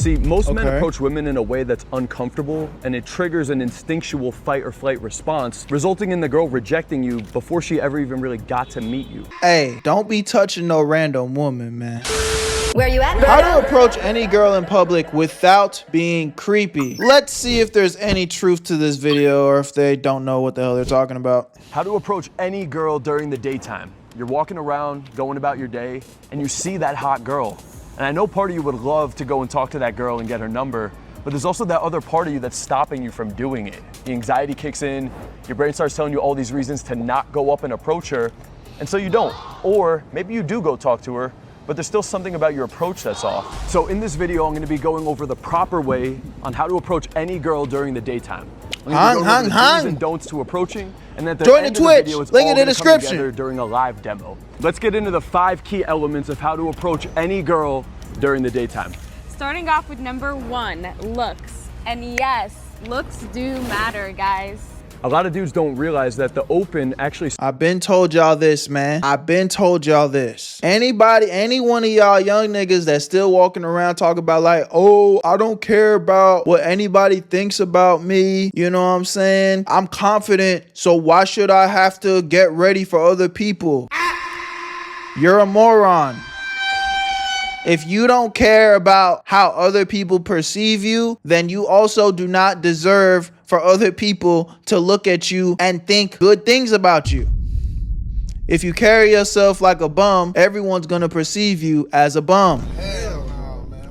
See, most men approach women in a way that's uncomfortable, and it triggers an instinctual fight or flight response, resulting in the girl rejecting you before she ever even really got to meet you. Hey, don't be touching no random woman, man. Where you at, Berto? How to approach any girl in public without being creepy. Let's see if there's any truth to this video or if they don't know what the hell they're talking about. How to approach any girl during the daytime. You're walking around, going about your day, and you see that hot girl. And I know part of you would love to go and talk to that girl and get her number, but there's also that other part of you that's stopping you from doing it. The anxiety kicks in, your brain starts telling you all these reasons to not go up and approach her, and so you don't. Or maybe you do go talk to her, but there's still something about your approach that's off. So in this video, I'm gonna be going over the proper way on how to approach any girl during the daytime. I'm gonna go over the do's and don'ts to approaching, and at the end of the video, it's all gonna come together during a live demo. Let's get into the 5 key elements of how to approach any girl during the daytime. Starting off with number 1, looks. And yes, looks do matter, guys. A lot of dudes don't realize that the open actually... I've been told y'all this, man. I've been told y'all this. Anybody, any one of y'all young niggas that's still walking around talking about like, oh, I don't care about what anybody thinks about me. You know what I'm saying? I'm confident, so why should I have to get ready for other people? You're a moron. If you don't care about how other people perceive you, then you also do not deserve for other people to look at you and think good things about you. If you carry yourself like a bum, everyone's gonna perceive you as a bum.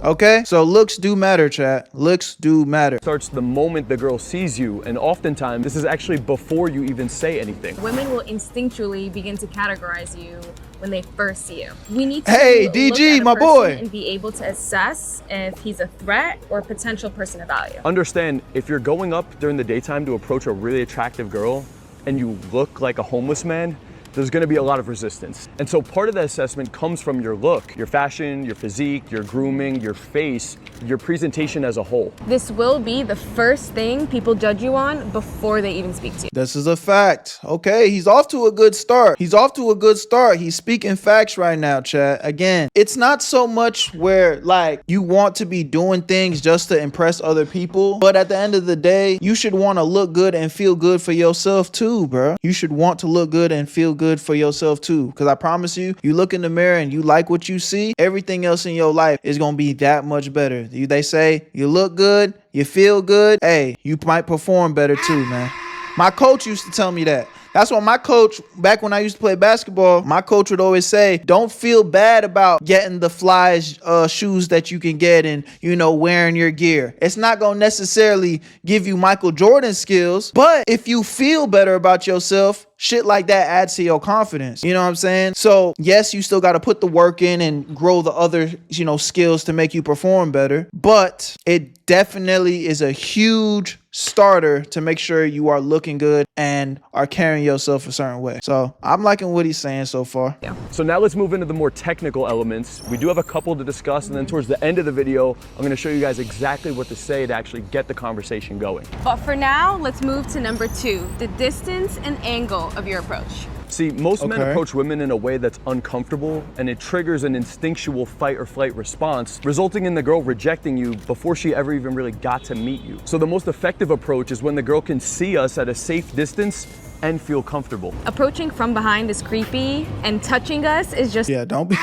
Okay? So looks do matter, chat. Looks do matter. Starts the moment the girl sees you, and oftentimes this is actually before you even say anything. Women will instinctually begin to categorize you when they first see you. We need to Hey, look DG, at a my person boy. and be able to assess if he's a threat or potential person of value. Understand, if you're going up during the daytime to approach a really attractive girl and you look like a homeless man, there's gonna be a lot of resistance. And so part of that assessment comes from your look, your fashion, your physique, your grooming, your face, your presentation as a whole. This will be the first thing people judge you on before they even speak to you. This is a fact. Okay, he's off to a good start. He's off to a good start. He's speaking facts right now, chat. Again, it's not so much where like you want to be doing things just to impress other people, but at the end of the day, you should want to look good and feel good for yourself too, bro. You should want to look good and feel good for yourself too, because I promise you, you look in the mirror and you like what you see, everything else in your life is gonna be that much better. They say you look good, you feel good, hey, you might perform better too, man. My coach used to tell me that. That's why my coach, back when I used to play basketball, my coach would always say, don't feel bad about getting the fly shoes that you can get and, you know, wearing your gear. It's not going to necessarily give you Michael Jordan skills, but if you feel better about yourself, shit like that adds to your confidence. You know what I'm saying? So yes, you still got to put the work in and grow the other, you know, skills to make you perform better, but it definitely is a huge starter to make sure you are looking good and are carrying yourself a certain way. So I'm liking what he's saying so far. Yeah. So now let's move into the more technical elements. We do have a couple to discuss, and then towards the end of the video, I'm going to show you guys exactly what to say to actually get the conversation going. But for now, let's move to number 2, the distance and angle of your approach. See, most men approach women in a way that's uncomfortable, and it triggers an instinctual fight or flight response, resulting in the girl rejecting you before she ever even really got to meet you. So the most effective approach is when the girl can see us at a safe distance and feel comfortable. Approaching from behind is creepy, and touching us is just... Yeah, don't be...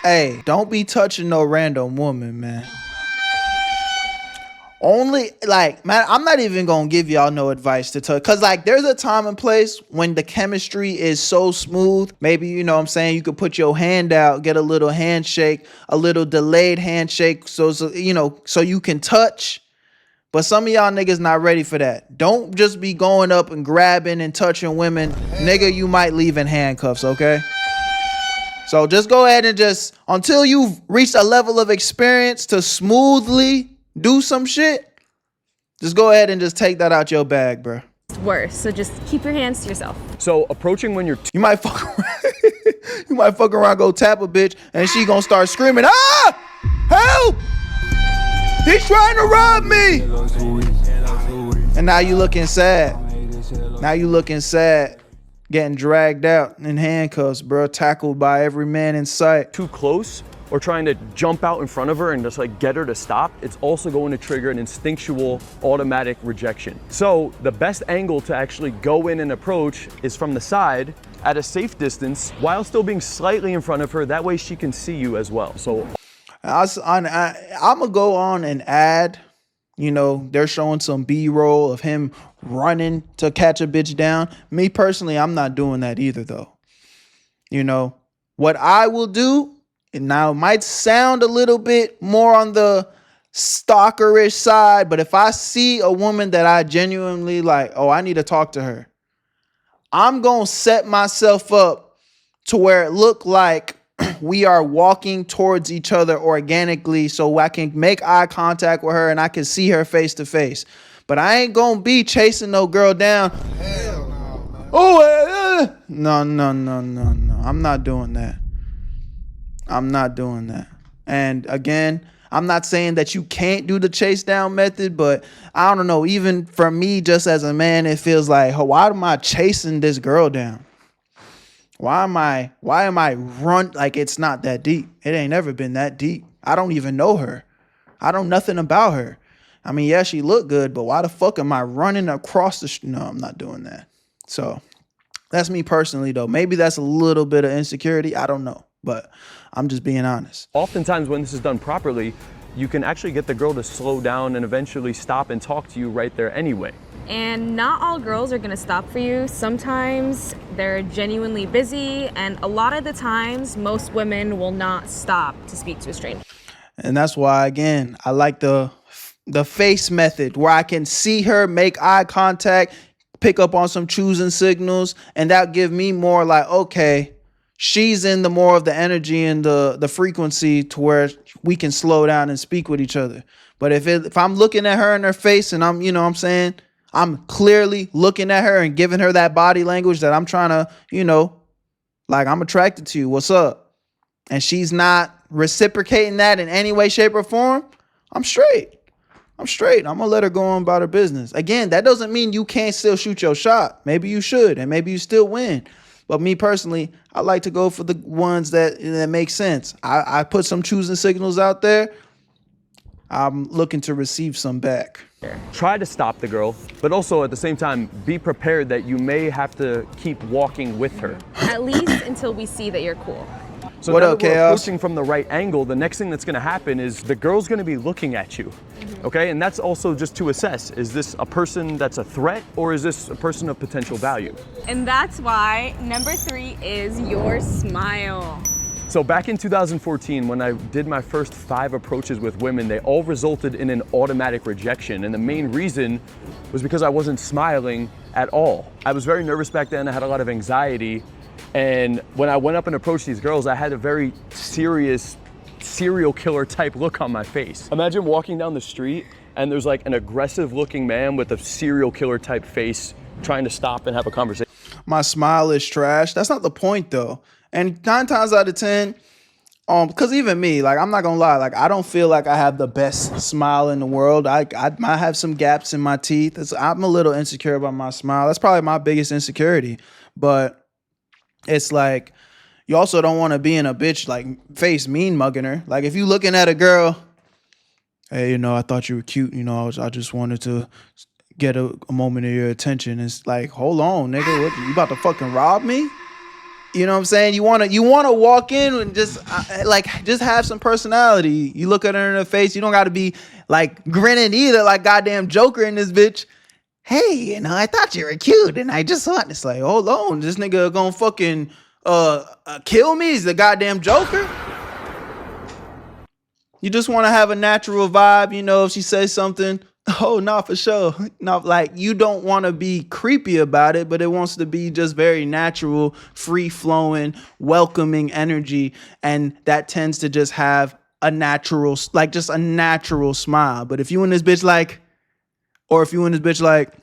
Hey, don't be touching no random woman, man. Only, like, man, I'm not even gonna give y'all no advice to touch, because like there's a time and place when the chemistry is so smooth. Maybe, you know what I'm saying, you could put your hand out, get a little handshake, a little delayed handshake, so you know, so you can touch. But some of y'all niggas not ready for that. Don't just be going up and grabbing and touching women. Nigga, you might leave in handcuffs, okay? So just go ahead and just, until you've reached a level of experience to smoothly do some shit, just go ahead and just take that out your bag, bro. It's worse, so just keep your hands to yourself. So approaching when you're you might fuck around, you might fuck around, go tap a bitch, and she gonna start screaming, ah, help, he's trying to rob me. And now you looking sad. Now you looking sad, getting dragged out in handcuffs, bro, tackled by every man in sight. too close, or trying to jump out in front of her and just like get her to stop, it's also going to trigger an instinctual automatic rejection. So the best angle to actually go in and approach is from the side at a safe distance while still being slightly in front of her. That way she can see you as well. So I'm gonna go on and add, you know, they're showing some B-roll of him running to catch a bitch down. Me personally, I'm not doing that either though. You know, what I will do, and now it might sound a little bit more on the stalkerish side, but if I see a woman that I genuinely like, oh, I need to talk to her, I'm going to set myself up to where it look like we are walking towards each other organically so I can make eye contact with her and I can see her face to face. But I ain't going to be chasing no girl down. Hell no, man. Oh, no. I'm not doing that. I'm not doing that. And again, I'm not saying that you can't do the chase down method, but I don't know, even for me, just as a man, it feels like, oh, why am I chasing this girl down? Why am I run like it's not that deep? It ain't ever been that deep. I don't even know her. I don't nothing about her. I mean, yeah, she looked good, but why the fuck am I running across the No, I'm not doing that. So that's me personally though. Maybe that's a little bit of insecurity. I don't know, but I'm just being honest. oftentimes when this is done properly, you can actually get the girl to slow down and eventually stop and talk to you right there anyway. And not all girls are gonna stop for you. Sometimes they're genuinely busy, and a lot of the times, most women will not stop to speak to a stranger. And that's why, again, I like the face method where I can see her, make eye contact, pick up on some choosing signals, and that give me more like, okay, she's in the more of the energy and the frequency to where we can slow down and speak with each other. But if I'm looking at her in her face and I'm, you know what I'm saying, I'm clearly looking at her and giving her that body language that I'm trying to, you know, like I'm attracted to you. What's up? And she's not reciprocating that in any way, shape, or form. I'm straight. I'm gonna let her go on about her business. Again, that doesn't mean you can't still shoot your shot. Maybe you should, and maybe you still win. But me personally, I like to go for the ones that make sense. I put some choosing signals out there. I'm looking to receive some back. Try to stop the girl, but also at the same time, be prepared that you may have to keep walking with her. At least until we see that you're cool. So What now up, that we're Chaos? approaching from the right angle, the next thing that's gonna happen is the girl's gonna be looking at you, okay? And that's also just to assess, is this a person that's a threat or is this a person of potential value? And that's why number 3 is your smile. So back in 2014, when I did my first 5 approaches with women, they all resulted in an automatic rejection. And the main reason was because I wasn't smiling at all. I was very nervous back then. I had a lot of anxiety. And when I went up and approached these girls, I had a very serious serial killer type look on my face. Imagine walking down the street and there's like an aggressive looking man with a serial killer type face trying to stop and have a conversation. My smile is trash. That's not the point though. And 9 times out of 10, because even me, like, I'm not gonna lie, like, I don't feel like I have the best smile in the world. I might have some gaps in my teeth. I'm a little insecure about my smile. That's probably my biggest insecurity. But it's like, you also don't want to be in a bitch like face mean mugging her. Like, if you looking at a girl, hey, you know, I thought you were cute. You know, I just wanted to get a moment of your attention. It's like, hold on, nigga, what, you about to fucking rob me? You know what I'm saying? You wanna walk in and just just have some personality. You look at her in her face. You don't got to be like grinning either, like goddamn Joker in this bitch. Hey, you know, I thought you were cute, and I just thought, it's like, hold on, this nigga gonna fucking kill me? He's the goddamn Joker. You just want to have a natural vibe, you know. If she says something, oh, no, for sure. No, like, you don't want to be creepy about it, but it wants to be just very natural, free-flowing, welcoming energy. And that tends to just have a natural, like, just a natural smile. But if you in this bitch like, or if you in this bitch like,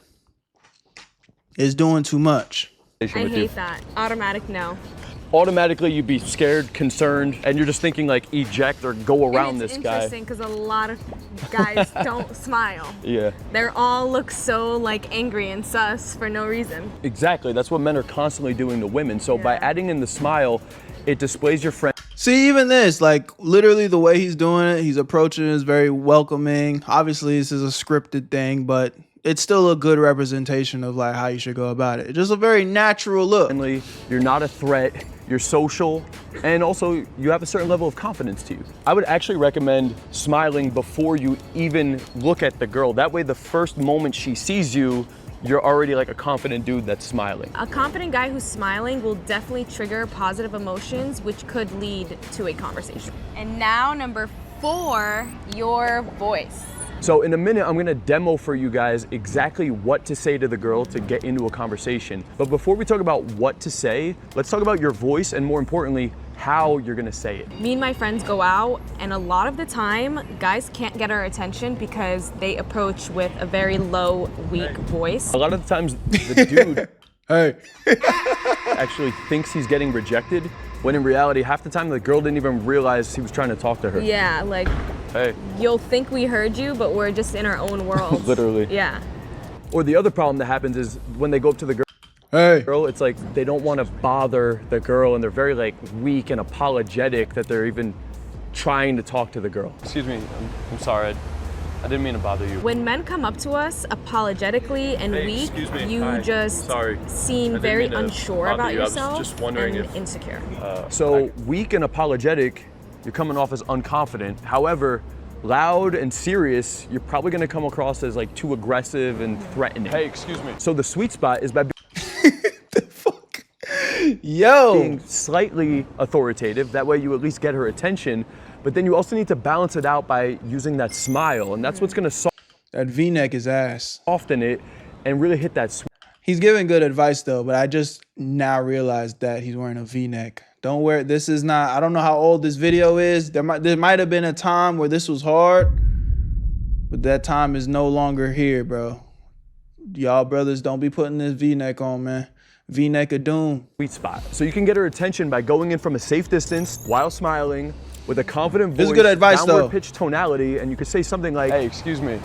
it's doing too much. I hate that. Automatic no. Automatically you'd be scared, concerned, and you're just thinking like eject or go around this guy. It's interesting because a lot of guys don't smile. Yeah. They all look so like angry and sus for no reason. Exactly, that's what men are constantly doing to women. So by adding in the smile, it displays your friend. See, even this, like literally the way he's doing it, he's approaching it is very welcoming. Obviously, this is a scripted thing, but it's still a good representation of like how you should go about it. Just a very natural look. You're not a threat, you're social, and also you have a certain level of confidence to you. I would actually recommend smiling before you even look at the girl. That way the first moment she sees you, you're already like a confident dude that's smiling. A confident guy who's smiling will definitely trigger positive emotions, which could lead to a conversation. And now number 4, your voice. So in a minute, I'm gonna demo for you guys exactly what to say to the girl to get into a conversation. But before we talk about what to say, let's talk about your voice and more importantly, how you're gonna say it. Me and my friends go out, and a lot of the time, guys can't get our attention because they approach with a very low, weak voice. A lot of the times, the dude Hey. actually thinks he's getting rejected, when in reality, half the time the girl didn't even realize he was trying to talk to her. Yeah, like, Hey. you'll think we heard you, but we're just in our own world. Literally. Yeah. Or the other problem that happens is when they go up to the girl, it's like they don't want to bother the girl and they're very like weak and apologetic that they're even trying to talk to the girl. Excuse me, I'm sorry. I didn't mean to bother you. When men come up to us apologetically and weak, excuse me. you Hi. just Sorry. seem I very didn't mean to unsure bother about you. I was yourself just wondering and if- insecure. So weak and apologetic, you're coming off as unconfident. However, loud and serious, you're probably gonna come across as like too aggressive and threatening. Hey, excuse me. So the sweet spot is by Yo. being slightly authoritative. That way you at least get her attention. But then you also need to balance it out by using that smile. And that's what's gonna That V-neck is ass. soften it and really hit that sweet. He's giving good advice though, but I just now realized that he's wearing a V-neck. Don't wear it. This is not, I don't know how old this video is. There might have been a time where this was hard, but that time is no longer here, bro. Y'all brothers don't be putting this V-neck on, man. V-neck of doom. Sweet spot. So you can get her attention by going in from a safe distance while smiling with a confident voice. This is good advice, downward though. pitch tonality, and you could say something like, "Hey, excuse me."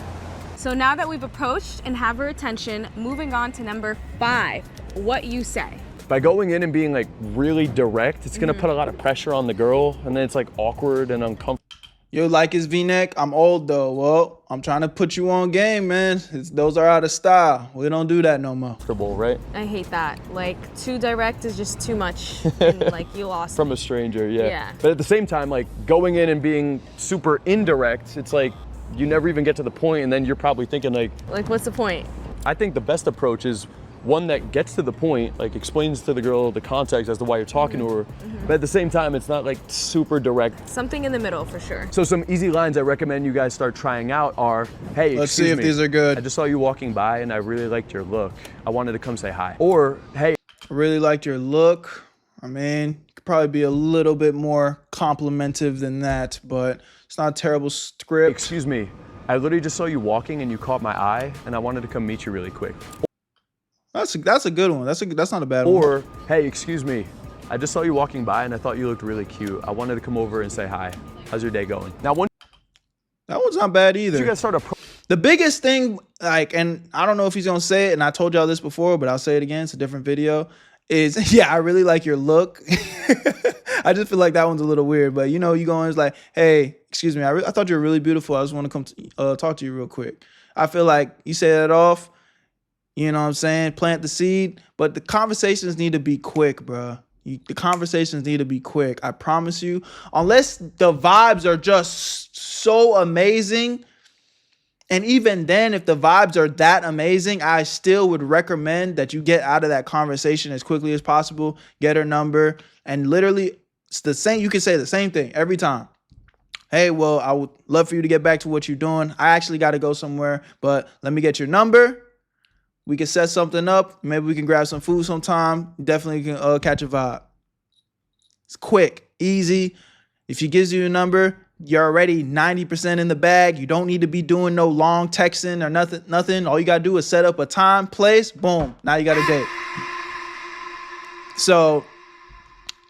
So now that we've approached and have her attention, moving on to number 5, what you say. By going in and being like really direct, it's gonna put a lot of pressure on the girl, and then it's like awkward and uncomfortable. Yo, like his V-neck? I'm old though. Well, I'm trying to put you on game, man. Those are out of style. We don't do that no more. Right? I hate that. Like, too direct is just too much. And, like, you lost From me. a stranger, yeah. Yeah. But at the same time, like going in and being super indirect, it's like you never even get to the point, and then you're probably thinking like, Like, what's the point? I think the best approach is one that gets to the point, like explains to the girl the context as to why you're talking to her, but at the same time, it's not like super direct. Something in the middle for sure. So some easy lines I recommend you guys start trying out are, "Hey, Let's see excuse if me, these are good. I just saw you walking by and I really liked your look. I wanted to come say hi." Or, "Hey, Really liked your look. I mean, you could probably be a little bit more complimentive than that, but it's not a terrible script. excuse me, I literally just saw you walking and you caught my eye and I wanted to come meet you really quick." That's a good one. That's not a bad one. Or, "Hey, excuse me, I just saw you walking by and I thought you looked really cute. I wanted to come over and say hi. How's your day going?" Now, once That one's not bad either. you guys start The biggest thing, like, and I don't know if he's gonna say it, and I told y'all this before, but I'll say it again. It's a different video. Is yeah, I really like your look. I just feel like that one's a little weird, but you know, you going is like, hey, excuse me, I thought you were really beautiful. I just want to come talk to you real quick. I feel like you say that off. You know what I'm saying? Plant the seed, but the conversations need to be quick, bro. The conversations need to be quick. I promise you. Unless the vibes are just so amazing. And even then, if the vibes are that amazing, I still would recommend that you get out of that conversation as quickly as possible. Get her number. And literally, it's the same. You can say the same thing every time. Hey, well, I would love for you to get back to what you're doing. I actually got to go somewhere, but let me get your number. We can set something up. Maybe we can grab some food sometime. Definitely can catch a vibe. It's quick, easy. If she gives you a number, you're already 90% in the bag. You don't need to be doing no long texting or nothing. All you got to do is set up a time, place, boom. Now you got a date. So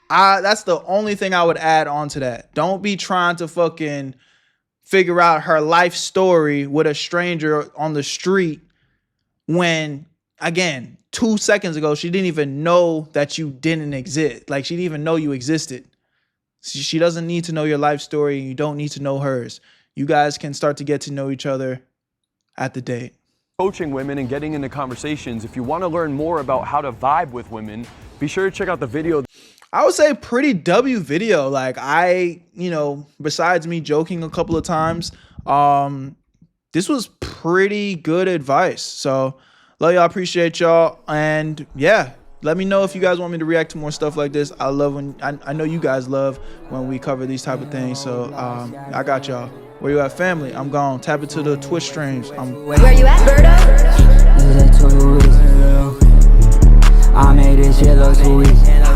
that's the only thing I would add on to that. Don't be trying to fucking figure out her life story with a stranger on the street when, again, 2 seconds ago, she didn't even know that you didn't exist. Like, she didn't even know you existed. She doesn't need to know your life story. You don't need to know hers. You guys can start to get to know each other at the date. Coaching women and getting into conversations. If you want to learn more about how to vibe with women, be sure to check out the video. I would say pretty W video. Like besides me joking a couple of times, this was pretty good advice. So love y'all, appreciate y'all. And yeah, let me know if you guys want me to react to more stuff like this. I love when, I know you guys love when we cover these type of things. So I got y'all. Where you at, family? I'm gone. Tap into the Twitch streams. Where you at, Berto? I made this shit look sweet.